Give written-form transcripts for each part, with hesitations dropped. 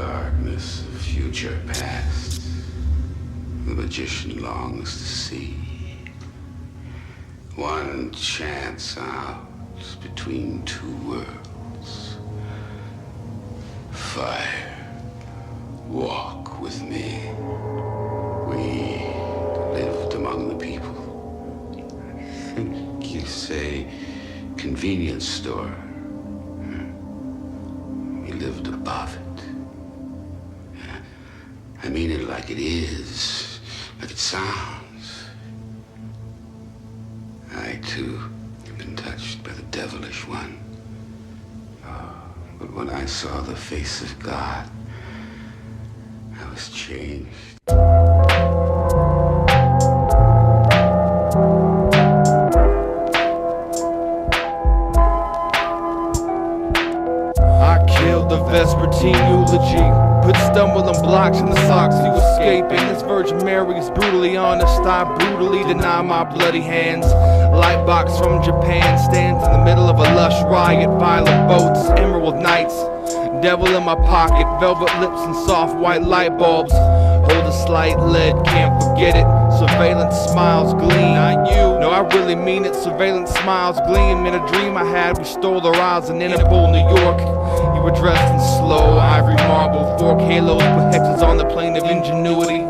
darkness of future past, the magician longs to see one chance out between two worlds. Fire, walk with me. We lived among the people. I think you say convenience store. We lived above it. I mean it like it is, like it sounds. I, too, have been touched by the devilish one. But when I saw the face of God, I was changed. I killed the Vespertine Eulogy. Put stumbling blocks in the socks you escaping. This Virgin Mary is brutally honest. I brutally deny my bloody hands. Lightbox from Japan stands in the middle of a lush riot. Violet boats, emerald nights. Devil in my pocket, velvet lips and soft white light bulbs. Hold a slight lead, can't forget it. Surveillance smiles gleam. Not you. No, I really mean it. Surveillance smiles gleam. In a dream I had, we stole the rides in Interpol, New York. You were dressed in slow ivory marble, fork halos with hexes on the plane of ingenuity.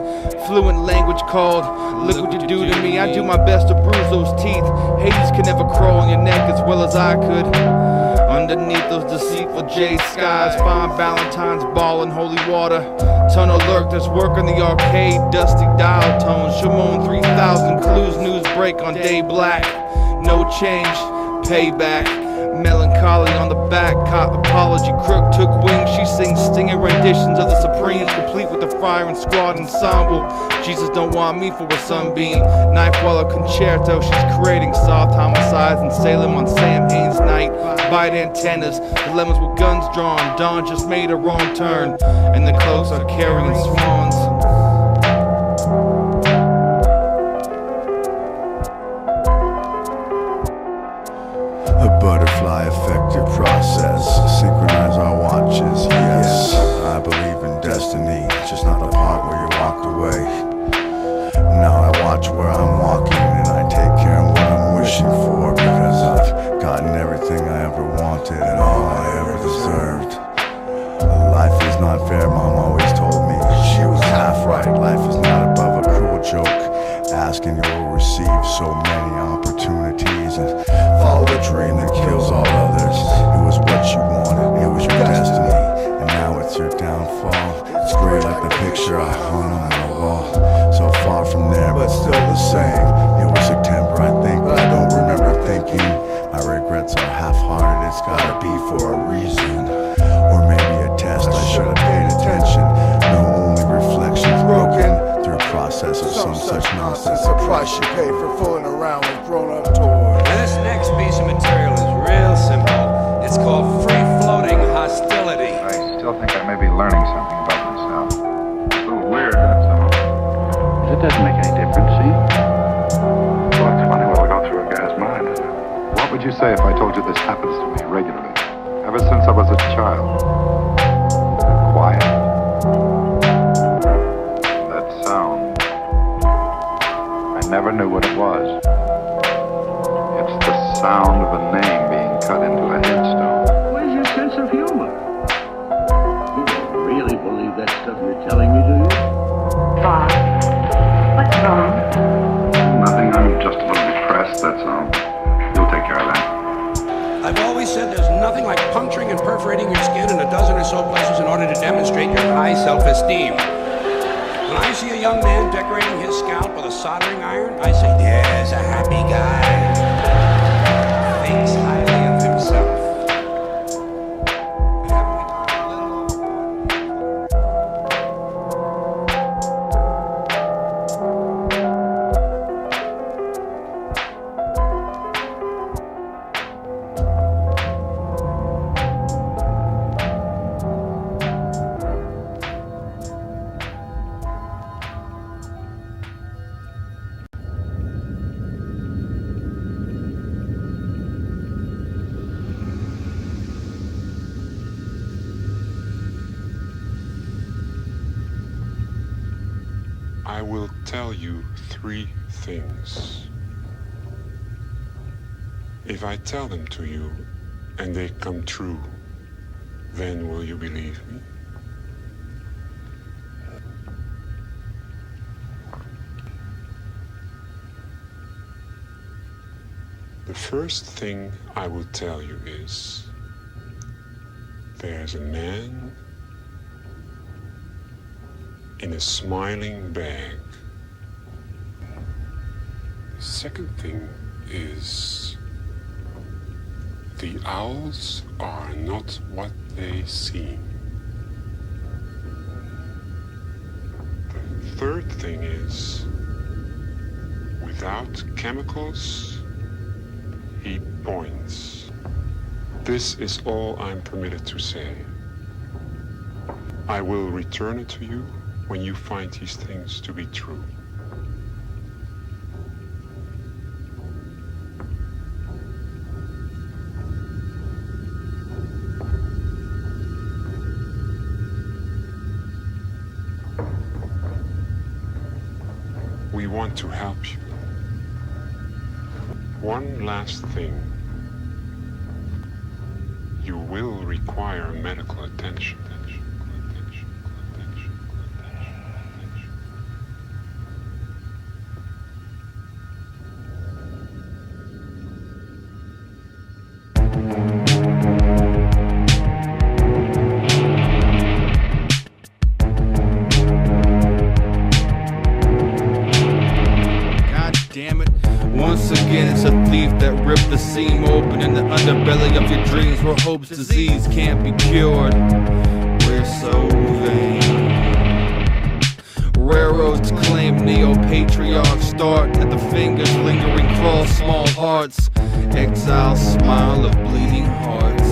Fluent language called, look what you do to me. I do my best to bruise those teeth. Hades can never crawl on your neck as well as I could. Underneath those deceitful jade skies, find Valentine's ball in holy water. Tunnel lurk, there's work in the arcade. Dusty dial tones, Shimon 3000 clues. News break on day black. No change, payback. Melancholy on the back, caught apology, crook took wings. She sings stinging renditions of the Supremes, complete with the fire and squad ensemble. Jesus don't want me for a sunbeam. Nightwaller concerto, she's creating soft homicides in Salem on Sam Haines night. Bite antennas, dilemmas with guns drawn. Dawn just made a wrong turn, and the cloaks are carrying swans. A butterfly effective process, synchronize our watches, yes. I believe in destiny, just not the part where you walked away. Now I watch where I'm walking and I take care of what I'm wishing for, because I've gotten everything I ever wanted and all I ever deserved. Life is not fair, Mom always told me. She was half right, life is not above a cruel joke. Asking you will receive so many opportunities and follow the dream that kills all others. It was what you wanted, it was your destiny, and now it's your downfall. It's great like the picture I hung on the wall. So far from there, but still the same. It was September, I think, but I don't remember thinking. My regrets are half-hearted, it's gotta be for a reason. Or maybe a test, I should have paid attention. No, only reflections broken through a process of some such nonsense. The price you pay for fooling around with grown-up toys. This next piece of material is real simple. It's called free-floating hostility. I still think I may be learning something about myself. It's a little weird, that's all. It doesn't make any difference, see? Well, it's funny what will go through a guy's mind, isn't it? What would you say if I told you this happens to me regularly? Ever since I was a child. Quiet. That sound. I never knew what it was. It's the sound of a name being cut into a headstone. Where's your sense of humor? You don't really believe that stuff you're telling me, do you? Bob, what's wrong? Nothing, I'm just a little depressed, that's all. You'll take care of that. I've always said there's nothing like puncturing and perforating your skin in a dozen or so places in order to demonstrate your high self-esteem. When I see a young man decorating his scalp with a soldering iron, I say, there's a happy guy. Thinks highly of himself. Haven't we talked a little will tell you 3 things. If I tell them to you and they come true, then will you believe me? The first thing I will tell you is, there's a man in a smiling bag. The second thing is, the owls are not what they seem. The third thing is, without chemicals, he points. This is all I'm permitted to say. I will return it to you when you find these things to be true. We want to help you. One last thing. You will require medical attention. Once again, it's a thief that ripped the seam open in the underbelly of your dreams, where hope's disease can't be cured. We're so vain. Railroads claim neo-patriarchs start at the fingers, lingering crawl small hearts. Exile smile of bleeding hearts.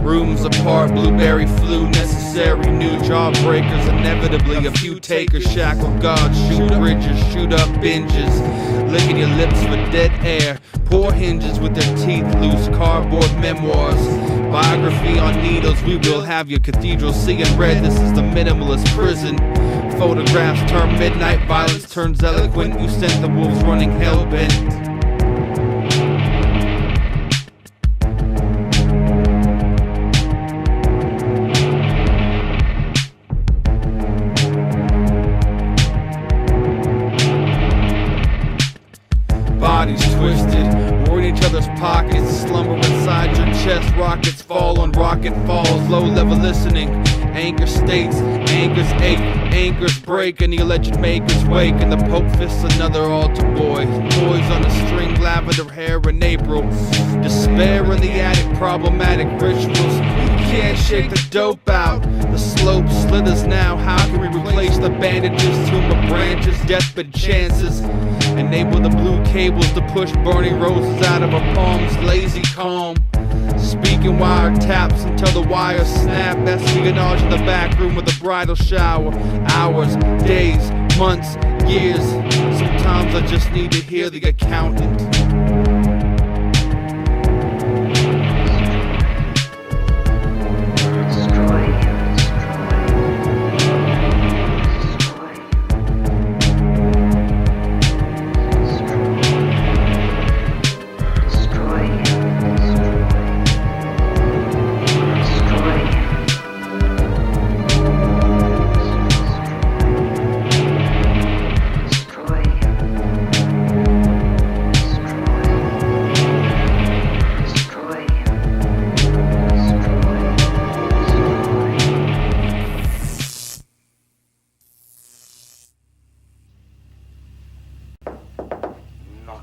Rooms apart, blueberry flu, necessary new jawbreakers. Inevitably a few takers, shackled gods, shoot bridges, shoot up binges, licking your lips for dead air. Poor hinges with their teeth loose, cardboard memoirs, biography on needles. We will have your cathedral seeing red. This is the minimalist prison. Photographs turn midnight, violence turns eloquent. You sent the wolves running hell-bent. Bodies twisted, we're in each other's pockets, slumber inside your chest. Rockets fall on rocket falls, low level listening. Anger states, anger's ache, anger's break, and the alleged makers wake. And the Pope fists another altar boy, boys on a string, lavender hair in April. Despair in the attic, problematic rituals. Can't shake the dope out. The slope slithers now. How can we replace the bandages? Tomb of branches, deathbed chances. Enable the blue cables to push burning roses out of our palms. Lazy calm. Speaking wire taps until the wires snap. Espionage in the back room with a bridal shower. Hours, days, months, years. Sometimes I just need to hear the accountant.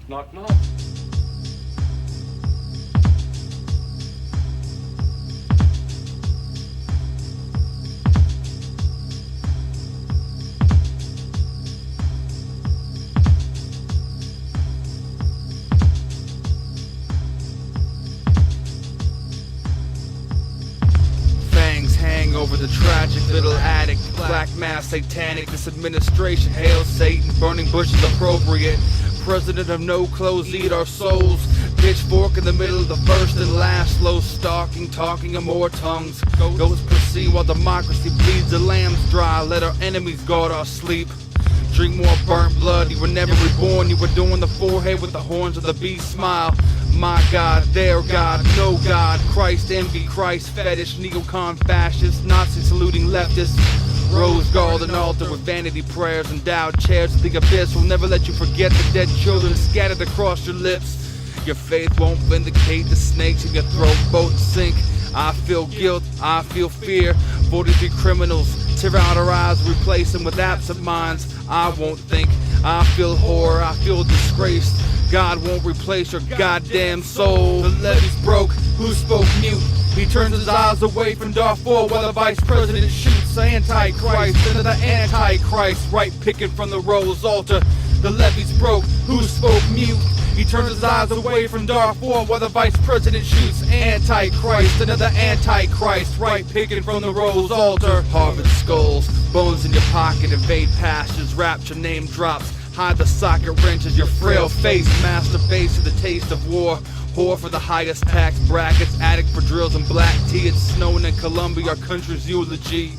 Knock, knock. Fangs hang over the tragic little attic. Black mass satanic. This administration hails Satan. Burning bushes appropriate. President of no clothes, eat our souls. Pitchfork in the middle of the first and last. Slow stalking, talking of more tongues. Ghosts proceed while democracy bleeds the lambs dry. Let our enemies guard our sleep. Drink more burnt blood. You were never reborn. You were doing the forehead with the horns of the beast smile. My God, their God, no God. Christ, envy, Christ, fetish, neocon, fascist, Nazi saluting leftists. Rose garden altar with vanity prayers, endowed chairs of the abyss will never let you forget the dead children scattered across your lips. Your faith won't vindicate the snakes in your throat, both sink. I feel guilt, I feel fear. 43 criminals tear out our eyes, replace them with absent minds. I won't think, I feel horror, I feel disgraced. God won't replace your goddamn soul. The levee's broke, who spoke mute? He turns his eyes away from Darfur while the vice president shoots the Antichrist into the Antichrist, right picking from the rose altar. The levee's broke, who spoke mute? He turns his eyes away from Darfur while the vice president shoots Antichrist into the Antichrist, right picking from the rose altar. Harvard skulls, bones in your pocket, invade pastures, rapture name drops. Hide the socket wrenches, your frail face, masturbate to the taste of war. Whore for the highest tax brackets, addict for drills and black tea. It's snowing in Colombia, our country's eulogy.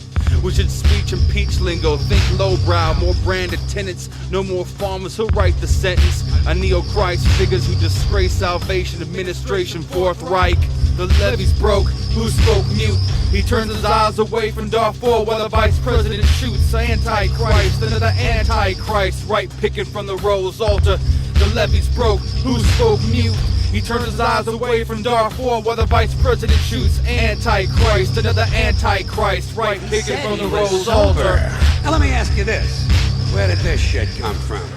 We should speech and peach lingo, think lowbrow, more branded tenants, no more farmers who'll write the sentence. A neo-Christ figures who disgrace salvation administration, Fourth Reich. The levee's broke, who spoke mute? He turns his eyes away from Darfur while the vice president shoots the Antichrist into the Antichrist, right picking from the rose altar. The levee's broke, who spoke mute? He turns his eyes away from Darfur while the vice president shoots Antichrist into the Antichrist, right picking from the rose altar. Now let me ask you this. Where did this shit come from?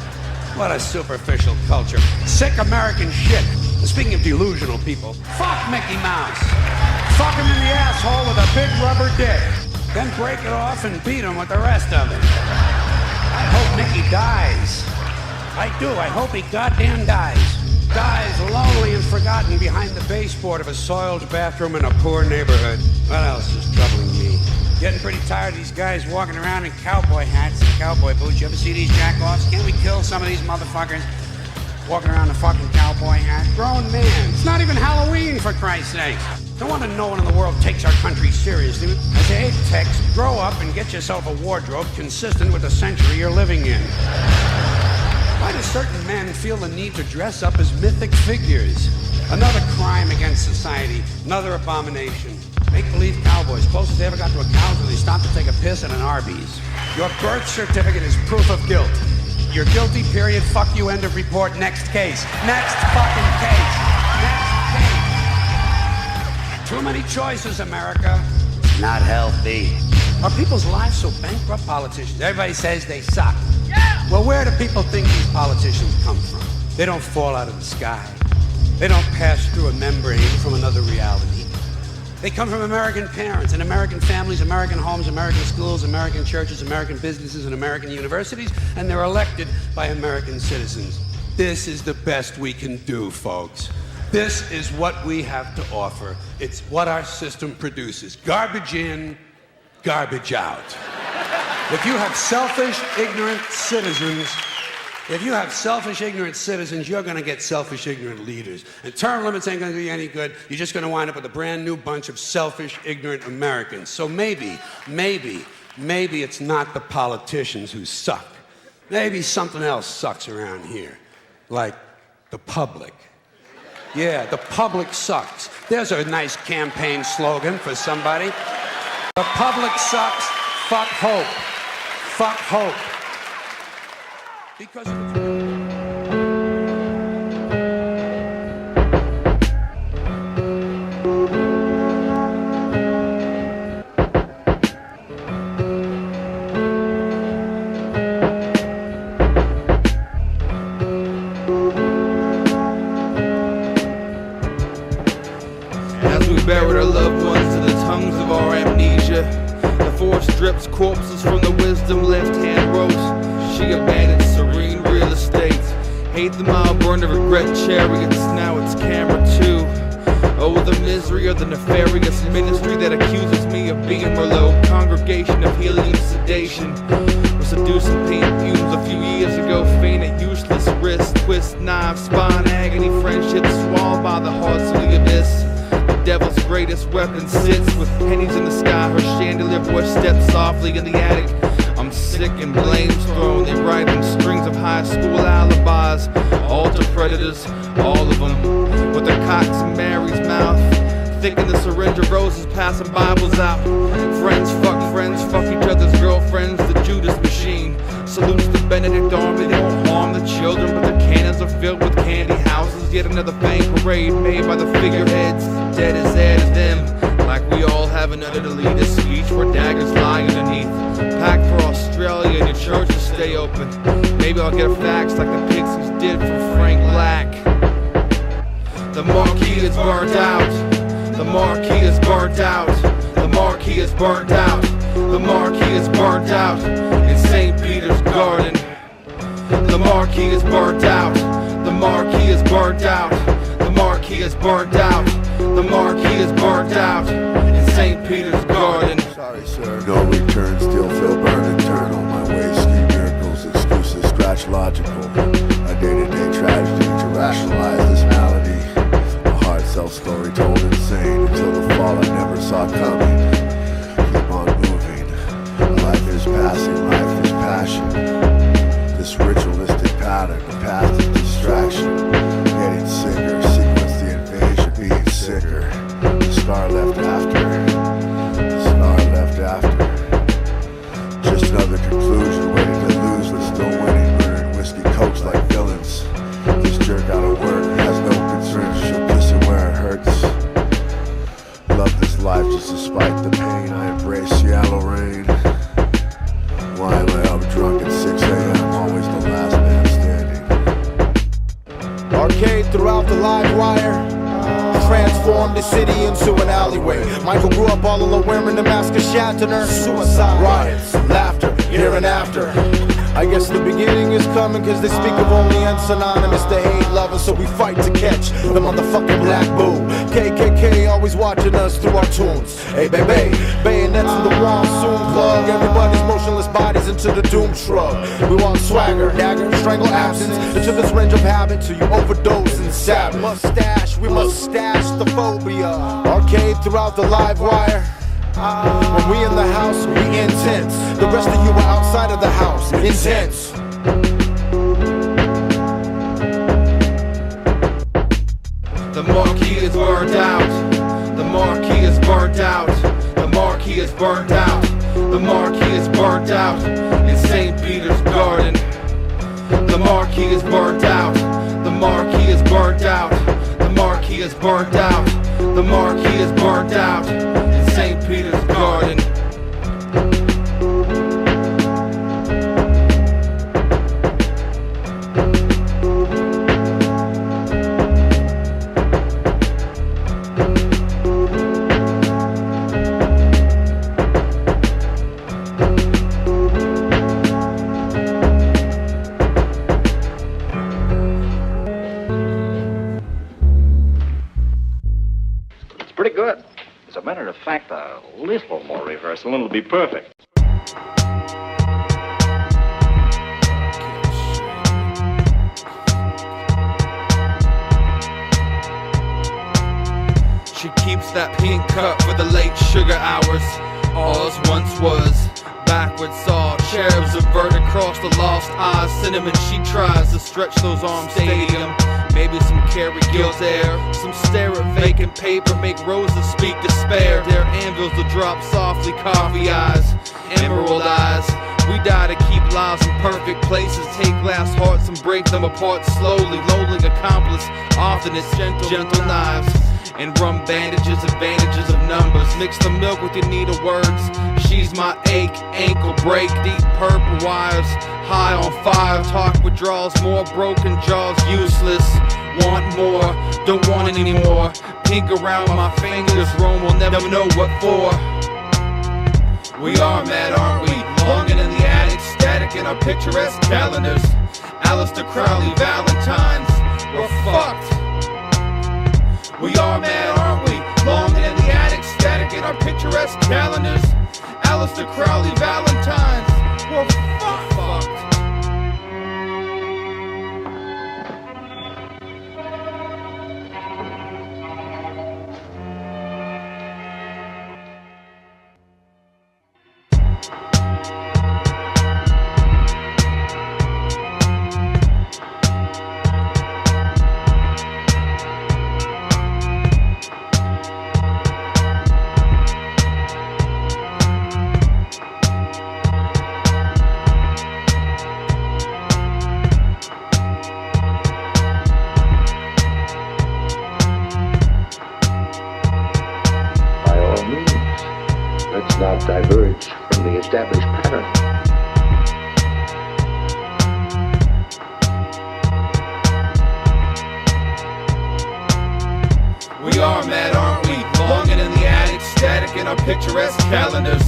What a superficial culture. Sick American shit. And speaking of delusional people, fuck Mickey Mouse. Fuck him in the asshole with a big rubber dick. Then break it off and beat him with the rest of it. I hope Mickey dies. I do. I hope he goddamn dies. Dies lonely and forgotten behind the baseboard of a soiled bathroom in a poor neighborhood. What else is troubling me? Getting pretty tired of these guys walking around in cowboy hats and cowboy boots. You ever see these jack-offs? Can't we kill some of these motherfuckers walking around in fucking cowboy hats? Grown man. It's not even Halloween, for Christ's sake. No wonder no one in the world takes our country seriously. I say, hey, Tex, grow up and get yourself a wardrobe consistent with the century you're living in. Why do certain men feel the need to dress up as mythic figures? Another crime against society, another abomination. Make-believe cowboys, closest they ever got to a cow until they stopped to take a piss at an Arby's. Your birth certificate is proof of guilt. You're guilty, period, fuck you, end of report, next case. Next fucking case. Next case. Too many choices, America. It's not healthy. Are people's lives so bankrupt? Politicians, everybody says they suck. Yeah. Well, where do people think these politicians come from? They don't fall out of the sky. They don't pass through a membrane from another reality. They come from American parents and American families, American homes, American schools, American churches, American businesses, and American universities, and they're elected by American citizens. This is the best we can do, folks. This is what we have to offer. It's what our system produces. Garbage in, garbage out. If you have selfish, ignorant citizens, you're going to get selfish, ignorant leaders. And term limits ain't going to do you any good. You're just going to wind up with a brand new bunch of selfish, ignorant Americans. So maybe it's not the politicians who suck. Maybe something else sucks around here, like the public. Yeah, the public sucks. There's a nice campaign slogan for somebody. The public sucks. Fuck hope. Fuck hope. Because as we buried our loved ones to the tongues of our amnesia, the force drips corpses from the wisdom left-hand ropes. She abandoned serene real estate. Hate the mild burn of regret chariots, now it's camera 2. Oh, the misery of the nefarious ministry that accuses me of being Merlot. Congregation of healing and sedation. Seducing pain fumes a few years ago, fainted useless wrist, twist, knife, spine, agony, friendship swallowed by the hearts of the abyss. The devil's greatest weapon sits with pennies in the sky. Her chandelier voice steps softly in the attic. I'm sick and blame's thrown. They write on strings of high school alibis. Altar predators, all of them, with their cocks in Mary's mouth. Thick in the syringe of roses, passing Bibles out. Friends, fuck each other's girlfriends. The Judas machine salutes the Benedict army. They won't harm the children, but their cannons are filled with candy houses. Yet another fang parade made by the figureheads. Dead as them, like we all have another elitist speech where daggers lie underneath. Packed for Australia and your churches stay open. Maybe I'll get a fax like the Pixies did from Frank Black. The marquee is burned out. The marquee is burnt out. The marquee is burnt out. The marquee is burnt out in St. Peter's Garden. The marquee is burnt out. The marquee is burnt out. The marquee is burnt out. The marquee is burnt out in St. Peter's Garden. Sorry, sir. No return, still feel burned internal. My ways scheme miracles, excuses scratch logical. A day-to-day tragedy to rationalize this malady. Self-story told insane until the fall I never saw coming. Keep on moving. Life is passing, life is passion. This ritualistic pattern, the path of distraction. Getting sicker, sequence the invasion, being sicker. The scar left after. The scar left after. Just another conclusion, waiting to lose but still winning. Murdering whiskey cokes like villains. This jerk out of work has no concern. She'll kiss it where it hurts. Love this life just despite the pain. I embrace yellow rain. Why am I up drunk at 6 a.m. Always the last man standing. Arcade throughout the live wire. Transformed the city into an alleyway. Michael grew up all alone wearing the mask of Shatner. Suicide, riots, laughter, here and after. I guess the beginning is coming, cause they speak of only and synonymous to hate lovers, so we fight to catch the motherfucking black bull. KKK always watching us through our tunes. Hey baby, bayonets in the wall soon plug everybody's motionless bodies into the doom shrub. We want swagger, dagger, strangle absence into this range of habit till you overdose and savage. Mustache, we must stash the phobia. Arcade throughout the live wire. When we in the house, we intense. The rest of you are outside of the house, intense. The marquee is burned out. The marquee is burned out. The marquee is burned out. The marquee is burned out in St. Peter's Garden. The marquee is burned out. The marquee is burned out. The marquee is burned out. The marquee is burned out in St. Peter's Garden. Pretty good. As a matter of fact, a little more rehearsal and it'll be perfect. She keeps that pink cup for the late sugar hours. All's once was. Backwards saw cherubs avert across the lost eyes. Cinnamon, she tries to stretch those arms. Stadium. Maybe some carry guilt air. Some stare at vacant paper. Make roses speak despair. Their anvils to drop softly. Coffee eyes. Emerald eyes. We die to keep lives in perfect places. Take glass hearts and break them apart slowly. Lonely accomplice. Often it's gentle knives. And rum bandages, advantages of numbers. Mix the milk with your need of words. She's my ache, ankle break. Deep purple wires, high on fire. Talk withdrawals, more broken jaws, useless. Want more, don't want it anymore. Pink around my fingers, Rome will never know what for. We are mad, aren't we? Longing in the attic, static in our picturesque calendars. Aleister Crowley, Valentine's, we're fucked. We are mad, aren't we? Longing in the attic, static in our picturesque calendars. Aleister Crowley, Valentine's, we're fucked. not diverge from the established pattern. We are mad, aren't we? Longing in the attic, static in our picturesque calendars.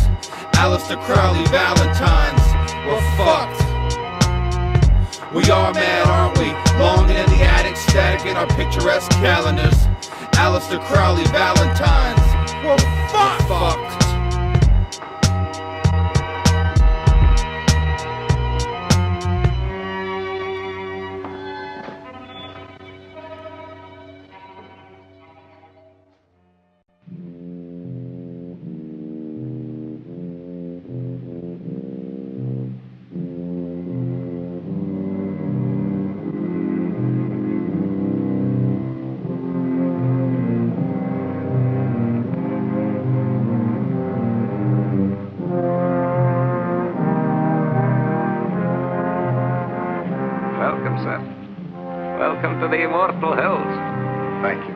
Aleister Crowley Valentines, we're fucked. We are mad, aren't we? Longing in the attic, static in our picturesque calendars. Aleister Crowley Valentines, we're fucked. Welcome, sir. Welcome to the immortal hills. Thank you.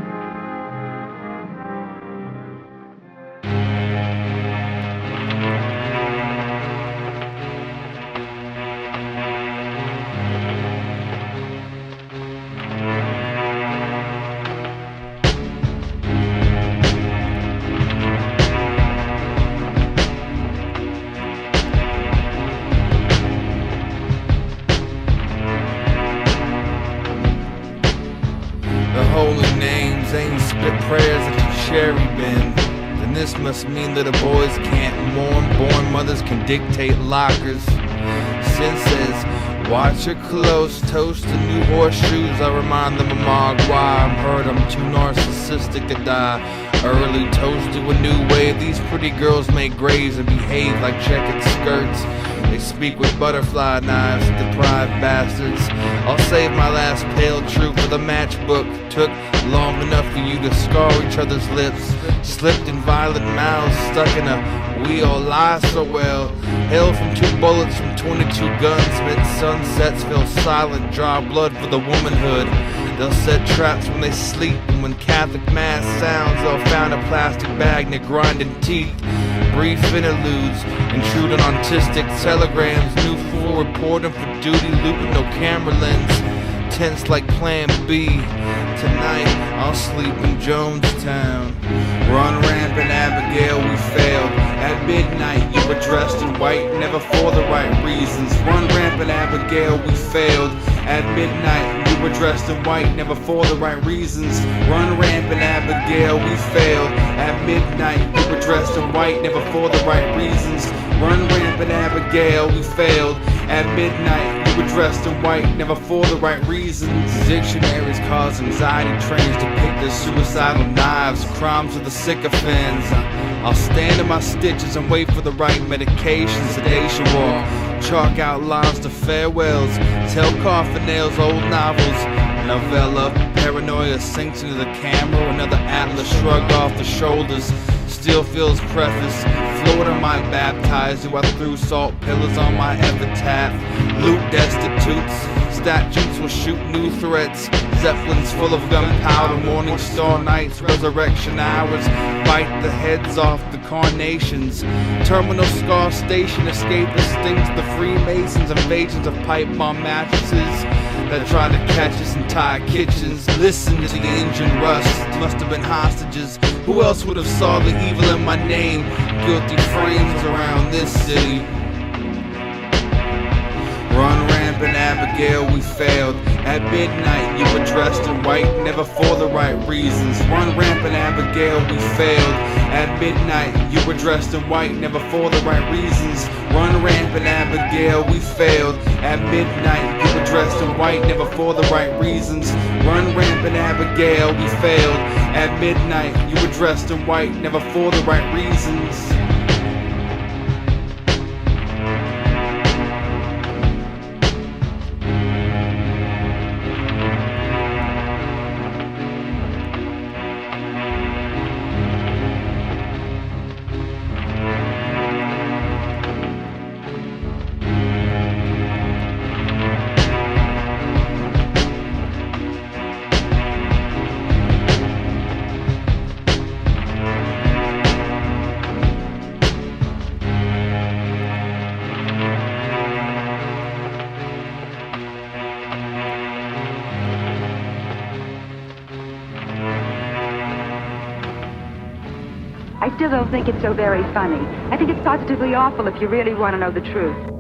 Holy names ain't spit prayers at your cherry bin. Then this must mean little boys can't mourn. Born mothers can dictate lockers. Sin says, watch your close, toast to new horseshoes. I remind them of Mogwai. I'm hurt, I'm too narcissistic to die early. Toast to a new wave. These pretty girls make graves and behave like checkered skirts. They speak with butterfly knives, deprived bastards. I'll save my last pale truth with a matchbook. Took long enough for you to scar each other's lips. Slipped in violent mouths, stuck in a wheel. Lie so well. Hail from 2 bullets from 22 guns. Mid-sunsets feel silent, draw blood for the womanhood. They'll set traps when they sleep, and when Catholic mass sounds, they'll find a plastic bag near grinding teeth. Brief interludes, intruding on autistic telegrams. New fool reporting for duty, looping no camera lens. Tense like Plan B. Tonight, I'll sleep in Jonestown. Run rampant, Abigail, we failed. At midnight, you were dressed in white, never for the right reasons. Run rampant, Abigail, we failed. At midnight, you were dressed in white, never for the right reasons. Run rampant, Abigail, we failed. At midnight, you were dressed in white, never for the right reasons. Run rampant, Abigail, we failed. At midnight, you were dressed in white, never for the right reasons. Dictionaries cause anxiety, trains depict as suicidal knives, crimes of the sycophants. I'll stand in my stitches and wait for the right medication, sedation walk, chalk out lines to farewells, tell coffin nails, old novels, novella, paranoia sinks into the camera, another atlas shrugged off the shoulders, still feels preface, Florida might baptize you, I threw salt pillars on my epitaph, loot destitutes, statues will shoot new threats, zeppelins full of gunpowder, morning star nights, resurrection hours, bite the heads off the carnations, terminal scar station, escapists, stings the Freemasons, invasions of pipe bomb mattresses that try to catch us in Thai kitchens. Listen to the engine rust, must have been hostages. Who else would have saw the evil in my name? Guilty frames around this city. Run rampant, Abigail, we failed. At midnight, you were dressed in white, never for the right reasons. Run rampant, Abigail, we failed. At midnight, you were dressed in white, never for the right reasons. Run rampant, Abigail, we failed. At midnight, you were dressed in white, never for the right reasons. Run rampant, Abigail, we failed. At midnight, you were dressed in white, never for the right reasons. I still don't think it's so very funny. I think it's positively awful if you really want to know the truth.